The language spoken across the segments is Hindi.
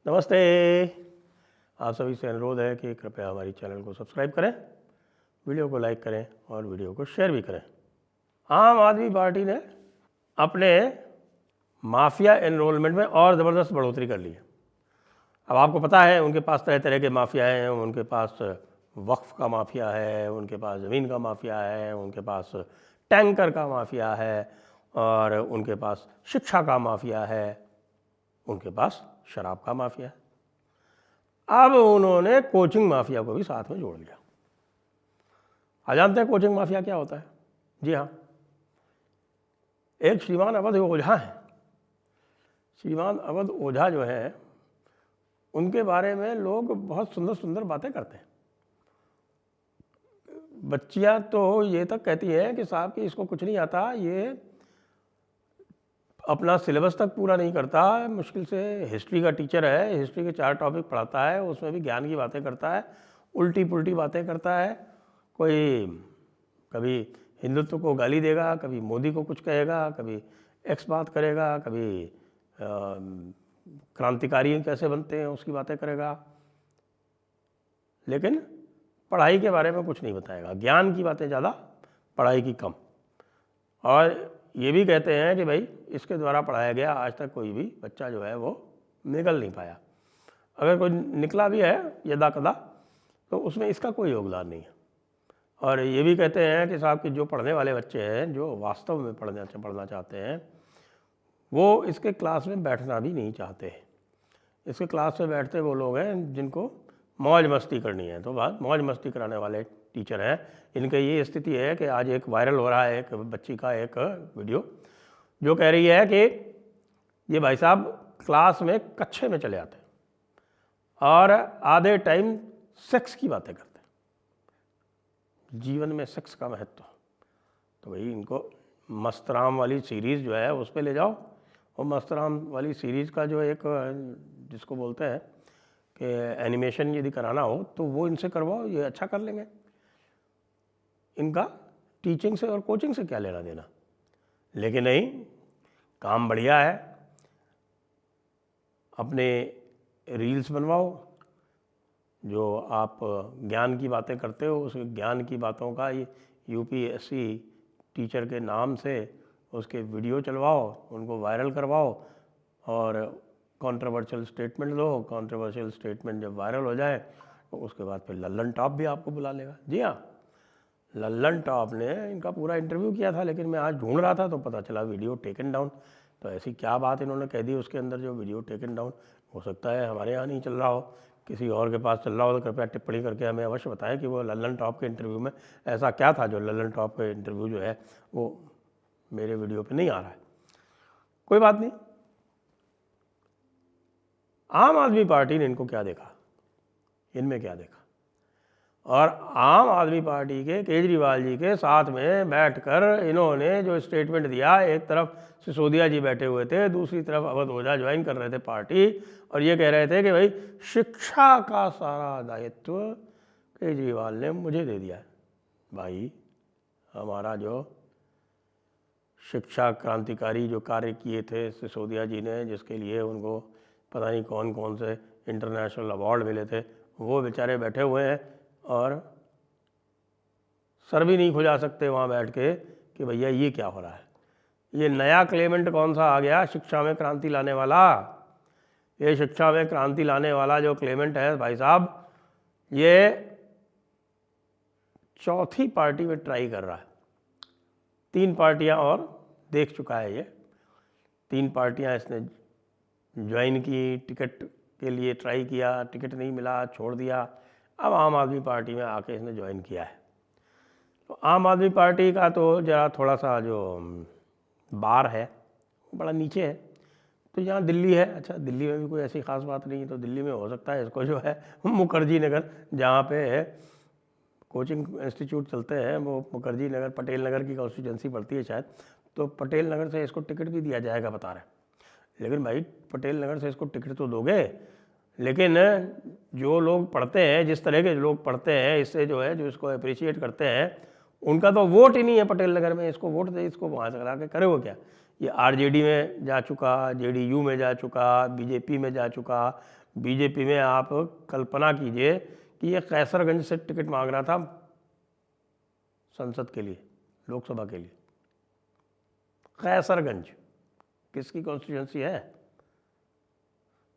नमस्ते। आप सभी से अनुरोध है कि कृपया हमारी चैनल को सब्सक्राइब करें, वीडियो को लाइक करें और वीडियो को शेयर भी करें। आम आदमी पार्टी ने अपने माफिया एनरोलमेंट में और ज़बरदस्त बढ़ोतरी कर ली है। अब आपको पता है उनके पास तरह तरह के माफिया हैं। उनके पास वक्फ का माफिया है, उनके पास ज़मीन का माफिया है, उनके पास टैंकर का माफिया है और उनके पास शिक्षा का माफिया है, उनके पास शराब का माफिया है। अब उन्होंने कोचिंग माफिया को भी साथ में जोड़ लिया। आप जानते हैं कोचिंग माफिया क्या होता है? जी हाँ, एक श्रीमान अवध ओझा हैं। श्रीमान अवध ओझा जो हैं उनके बारे में लोग बहुत सुंदर सुंदर बातें करते हैं। बच्चियां तो ये तक कहती हैं कि साहब कि इसको कुछ नहीं आता, ये अपना सिलेबस तक पूरा नहीं करता, मुश्किल से हिस्ट्री का टीचर है, हिस्ट्री के 4 टॉपिक पढ़ाता है, उसमें भी ज्ञान की बातें करता है, उल्टी पुल्टी बातें करता है। कोई कभी हिंदुत्व को गाली देगा, कभी मोदी को कुछ कहेगा, कभी एक्स बात करेगा, कभी क्रांतिकारी कैसे बनते हैं उसकी बातें करेगा, लेकिन पढ़ाई के बारे में कुछ नहीं बताएगा। ज्ञान की बातें ज़्यादा, पढ़ाई की कम। और ये भी कहते हैं कि भाई इसके द्वारा पढ़ाया गया आज तक कोई भी बच्चा जो है वो निकल नहीं पाया। अगर कोई निकला भी है यदा कदा तो उसमें इसका कोई योगदान नहीं है। और ये भी कहते हैं कि साहब कि जो पढ़ने वाले बच्चे हैं, जो वास्तव में पढ़ना चाहते हैं, वो इसके क्लास में बैठना भी नहीं चाहते। इसके क्लास में बैठते वो लोग हैं जिनको मौज मस्ती करनी है। तो बात मौज मस्ती कराने वाले टीचर हैं। इनके ये स्थिति है कि आज एक वायरल हो रहा है एक बच्ची का एक वीडियो जो कह रही है कि ये भाई साहब क्लास में कच्छे में चले आते हैं और आधे टाइम सेक्स की बातें करते हैं, जीवन में सेक्स का महत्व। तो भाई इनको मस्तराम वाली सीरीज़ जो है उस पर ले जाओ। और मस्तराम वाली सीरीज़ का जो एक जिसको बोलते हैं कि एनिमेशन यदि कराना हो तो वो इनसे करवाओ, ये अच्छा कर लेंगे। इनका टीचिंग से और कोचिंग से क्या लेना देना। लेकिन नहीं, काम बढ़िया है। अपने रील्स बनवाओ, जो आप ज्ञान की बातें करते हो उस ज्ञान की बातों का यूपीएससी टीचर के नाम से उसके वीडियो चलवाओ, उनको वायरल करवाओ और कंट्रोवर्शियल स्टेटमेंट दो। कंट्रोवर्शियल स्टेटमेंट जब वायरल हो जाए तो उसके बाद फिर लल्लन टॉप भी आपको बुला लेगा। जी हाँ, लल्लन टॉप ने इनका पूरा इंटरव्यू किया था, लेकिन मैं आज ढूंढ रहा था तो पता चला वीडियो टेकन डाउन। तो ऐसी क्या बात इन्होंने कह दी उसके अंदर जो वीडियो टेकन डाउन। हो सकता है हमारे यहाँ नहीं चल रहा हो, किसी और के पास चल रहा हो, तो कृपया टिप्पणी करके हमें अवश्य बताएं कि वो लल्लन टॉप के इंटरव्यू में ऐसा क्या था जो लल्लन टॉप का इंटरव्यू जो है वो मेरे वीडियो पर नहीं आ रहा है। कोई बात नहीं। आम आदमी पार्टी ने इनको क्या देखा, इनमें क्या देखा, और आम आदमी पार्टी के केजरीवाल जी के साथ में बैठकर इन्होंने जो स्टेटमेंट दिया, एक तरफ सिसोदिया जी बैठे हुए थे, दूसरी तरफ अवध ओझा ज्वाइन कर रहे थे पार्टी, और ये कह रहे थे कि भाई शिक्षा का सारा दायित्व केजरीवाल ने मुझे दे दिया है। भाई हमारा जो शिक्षा क्रांतिकारी जो कार्य किए थे सिसोदिया जी ने, जिसके लिए उनको पता नहीं कौन कौन से इंटरनेशनल अवार्ड मिले थे, वो बेचारे बैठे हुए हैं और सर भी नहीं खुजा सकते वहाँ बैठ के कि भैया ये क्या हो रहा है। ये नया क्लेमेंट कौन सा आ गया शिक्षा में क्रांति लाने वाला। ये शिक्षा में क्रांति लाने वाला जो क्लेमेंट है भाई साहब, ये चौथी पार्टी में ट्राई कर रहा है। 3 पार्टियां और देख चुका है। ये 3 पार्टियां इसने ज्वाइन की, टिकट के लिए ट्राई किया, टिकट नहीं मिला, छोड़ दिया। अब आम आदमी पार्टी में आके इसने ज्वाइन किया है। तो आम आदमी पार्टी का तो ज़रा थोड़ा सा जो बार है वो बड़ा नीचे है। तो यहाँ दिल्ली है, अच्छा दिल्ली में भी कोई ऐसी ख़ास बात नहीं है, तो दिल्ली में हो सकता है इसको जो है मुखर्जी नगर, जहाँ पे कोचिंग इंस्टीट्यूट चलते हैं, वो मुखर्जी नगर पटेल नगर की कॉन्स्टिट्यूंसी पड़ती है शायद, तो पटेल नगर से इसको टिकट भी दिया जाएगा बता रहे हैं। लेकिन भाई पटेल नगर से इसको टिकट तो दोगे, लेकिन जो लोग पढ़ते हैं, जिस तरह के लोग पढ़ते हैं, इससे जो है जो इसको अप्रिशिएट करते हैं, उनका तो वोट ही नहीं है पटेल नगर में। इसको वोट दे, इसको वहाँ से करा के करे वो क्या। ये आरजेडी में जा चुका, जेडीयू में जा चुका, बीजेपी में जा चुका, बीजेपी में आप कल्पना कीजिए कि ये कैसरगंज से टिकट मांग रहा था संसद के लिए, लोकसभा के लिए। कैसरगंज किसकी कॉन्स्टिट्यूंसी है?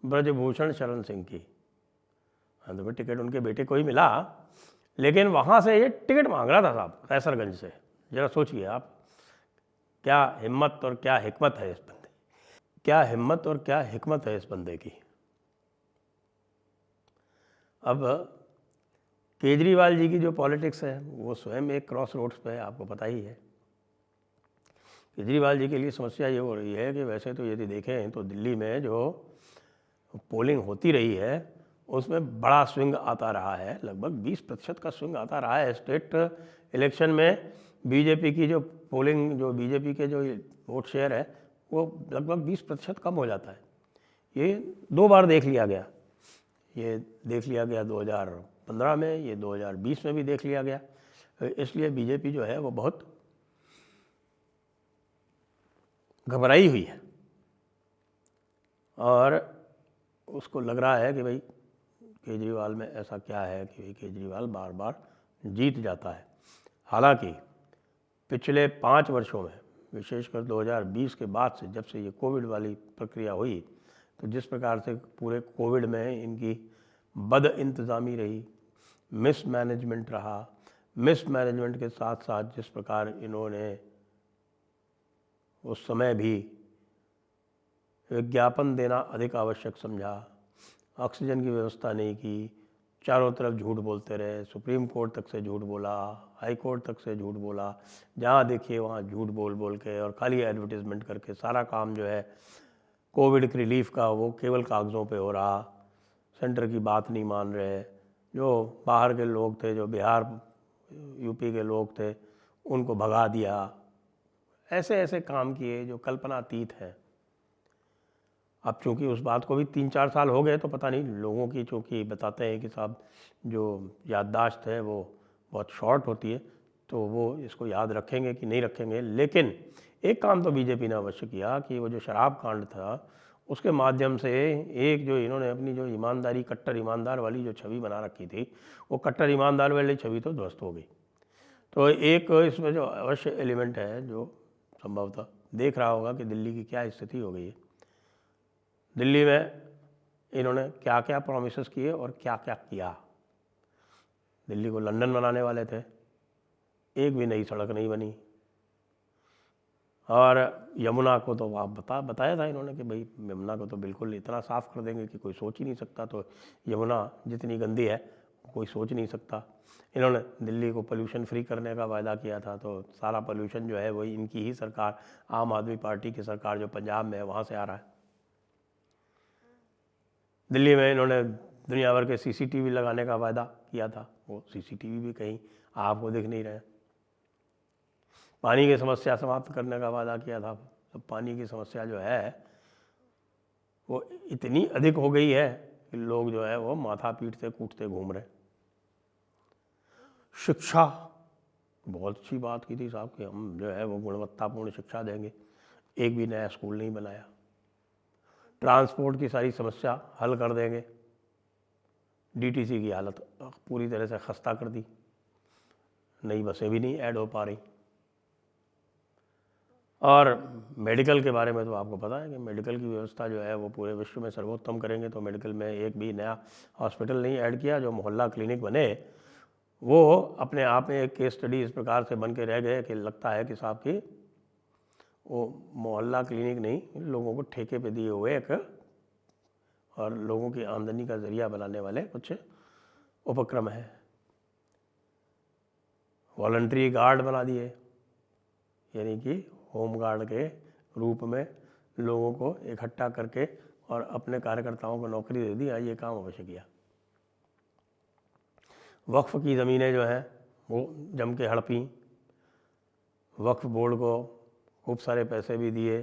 ब्रजभूषण शरण सिंह की। हाँ, तो टिकट उनके बेटे को ही मिला, लेकिन वहाँ से ये टिकट मांग रहा था साहब कैसरगंज से। जरा सोचिए आप, क्या हिम्मत और क्या हिकमत है इस बंदे, क्या हिम्मत और क्या हिकमत है इस बंदे की। अब केजरीवाल जी की जो पॉलिटिक्स है वो स्वयं एक क्रॉस रोड्स पे है, आपको पता ही है। केजरीवाल जी के लिए समस्या ये हो रही है कि वैसे तो यदि देखें तो दिल्ली में जो पोलिंग होती रही है उसमें बड़ा स्विंग आता रहा है, लगभग 20% का स्विंग आता रहा है। स्टेट इलेक्शन में बीजेपी की जो पोलिंग, जो बीजेपी के जो वोट शेयर है वो लगभग 20% कम हो जाता है। ये 2 बार देख लिया गया, ये देख लिया गया 2015 में, ये 2020 में भी देख लिया गया। इसलिए बीजेपी जो है वो बहुत घबराई हुई है और उसको लग रहा है कि भाई केजरीवाल में ऐसा क्या है कि भाई केजरीवाल बार बार जीत जाता है। हालांकि पिछले 5 वर्षों में, विशेषकर 2020 के बाद से, जब से ये कोविड वाली प्रक्रिया हुई, तो जिस प्रकार से पूरे कोविड में इनकी बद इंतज़ामी रही, मिसमैनेजमेंट रहा, मिसमैनेजमेंट के साथ साथ जिस प्रकार इन्होंने उस समय भी विज्ञापन देना अधिक आवश्यक समझा, ऑक्सीजन की व्यवस्था नहीं की, चारों तरफ झूठ बोलते रहे, सुप्रीम कोर्ट तक से झूठ बोला, हाई कोर्ट तक से झूठ बोला, जहाँ देखिए वहाँ झूठ बोल बोल के और खाली एडवर्टीजमेंट करके सारा काम जो है कोविड की रिलीफ का वो केवल कागज़ों पे हो रहा, सेंटर की बात नहीं मान रहे। जो बाहर के लोग थे, जो बिहार यूपी के लोग थे, उनको भगा दिया। ऐसे ऐसे काम किए जो कल्पनातीत हैं। अब चूँकि उस बात को भी 3-4 साल हो गए तो पता नहीं, लोगों की चूँकि बताते हैं कि साहब जो याददाश्त है वो बहुत शॉर्ट होती है, तो वो इसको याद रखेंगे कि नहीं रखेंगे। लेकिन एक काम तो बीजेपी ने अवश्य किया कि वो जो शराब कांड था उसके माध्यम से एक जो इन्होंने अपनी जो ईमानदारी, कट्टर ईमानदार वाली जो छवि बना रखी थी, वो कट्टर ईमानदार वाली छवि तो ध्वस्त हो गई। तो एक इसमें जो अवश्य एलिमेंट है जो संभवतः देख रहा होगा कि दिल्ली की क्या स्थिति हो गई है। दिल्ली में इन्होंने क्या क्या प्रॉमिसेस किए और क्या क्या किया। दिल्ली को लंदन बनाने वाले थे, एक भी नई सड़क नहीं बनी। और यमुना को तो आप बताया था इन्होंने कि भाई यमुना को तो बिल्कुल इतना साफ़ कर देंगे कि कोई सोच ही नहीं सकता। तो यमुना जितनी गंदी है कोई सोच नहीं सकता। इन्होंने दिल्ली को पोल्यूशन फ्री करने का वायदा किया था, तो सारा पोल्यूशन जो है वही इनकी ही सरकार, आम आदमी पार्टी की सरकार जो पंजाब में है वहाँ से आ रहा है। दिल्ली में इन्होंने दुनिया भर के सीसीटीवी लगाने का वायदा किया था, वो सीसीटीवी भी कहीं आपको दिख नहीं रहे। पानी की समस्या समाप्त करने का वादा किया था, तो पानी की समस्या जो है वो इतनी अधिक हो गई है कि लोग जो है वो माथा पीटते कूटते घूम रहे। शिक्षा, बहुत अच्छी बात की थी साहब कि हम जो है वो गुणवत्तापूर्ण शिक्षा देंगे, एक भी नया स्कूल नहीं बनाया। ट्रांसपोर्ट की सारी समस्या हल कर देंगे, डीटीसी की हालत पूरी तरह से खस्ता कर दी, नई बसें भी नहीं ऐड हो पा रही। और मेडिकल के बारे में तो आपको पता है कि मेडिकल की व्यवस्था जो है वो पूरे विश्व में सर्वोत्तम करेंगे, तो मेडिकल में एक भी नया हॉस्पिटल नहीं ऐड किया। जो मोहल्ला क्लिनिक बने वो अपने आप में एक केस स्टडी इस प्रकार से बन के रह गए कि लगता है कि साहब की वो मोहल्ला क्लिनिक नहीं, लोगों को ठेके पे दिए हुए एक और लोगों की आमदनी का ज़रिया बनाने वाले कुछ उपक्रम है। वॉलंटरी गार्ड बना दिए, यानी कि होम गार्ड के रूप में लोगों को इकट्ठा करके और अपने कार्यकर्ताओं को नौकरी दे दी। ये काम अवश्य किया। वक्फ की ज़मीनें जो हैं वो जम के हड़पी, वक्फ बोर्ड को खूब सारे पैसे भी दिए,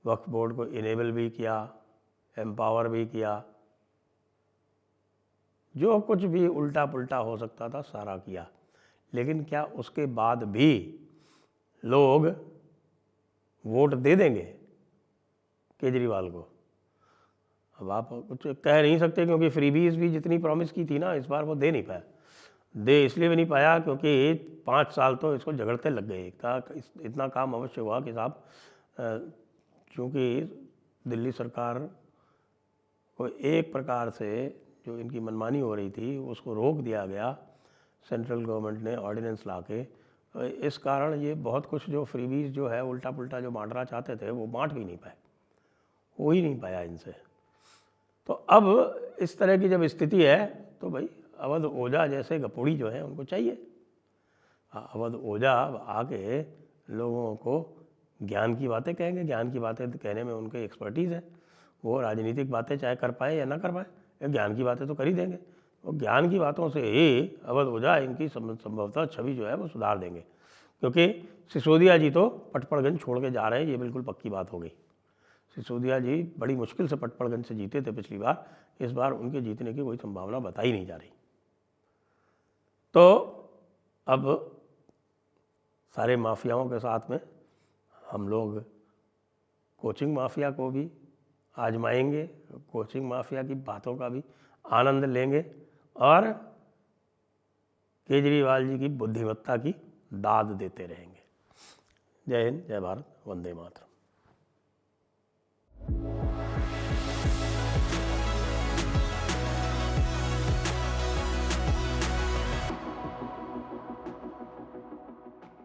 वक्फ बोर्ड को इनेबल भी किया, एम्पावर भी किया, जो कुछ भी उल्टा पुल्टा हो सकता था सारा किया। लेकिन क्या उसके बाद भी लोग वोट दे देंगे केजरीवाल को? अब आप कुछ कह नहीं सकते, क्योंकि फ्रीबीज भी जितनी प्रॉमिस की थी ना, इस बार वो दे नहीं पाया। दे इसलिए भी नहीं पाया क्योंकि 5 साल तो इसको झगड़ते लग गए। इतना काम अवश्य हुआ कि साहब, चूँकि दिल्ली सरकार को एक प्रकार से जो इनकी मनमानी हो रही थी उसको रोक दिया गया सेंट्रल गवर्नमेंट ने ऑर्डिनेंस ला के। इस कारण ये बहुत कुछ जो फ्रीबीज जो है उल्टा पुल्टा जो बांटना चाहते थे वो बांट भी नहीं पाए, हो ही नहीं पाया इनसे। तो अब इस तरह की जब स्थिति है तो भाई अवध ओझा जैसे गपोड़ी जो है उनको चाहिए। अवध ओझा आके लोगों को ज्ञान की बातें कहेंगे, ज्ञान की बातें कहने में उनकी एक्सपर्टीज़ है। वो राजनीतिक बातें चाहे कर पाए या ना कर पाए, ज्ञान की बातें तो कर ही देंगे। और ज्ञान की बातों से ही अवध ओझा इनकी संभवतः छवि जो है वो सुधार देंगे, क्योंकि सिसोदिया जी तो पटपड़गंज छोड़ के जा रहे हैं, ये बिल्कुल पक्की बात हो गई। सिसोदिया जी बड़ी मुश्किल से पटपड़गंज से जीते थे पिछली बार, इस बार उनके जीतने की कोई संभावना बताई नहीं जा रही। तो अब सारे माफियाओं के साथ में हम लोग कोचिंग माफिया को भी आजमाएंगे, कोचिंग माफिया की बातों का भी आनंद लेंगे और केजरीवाल जी की बुद्धिमत्ता की दाद देते रहेंगे। जय हिंद, जय भारत, वंदे मातरम।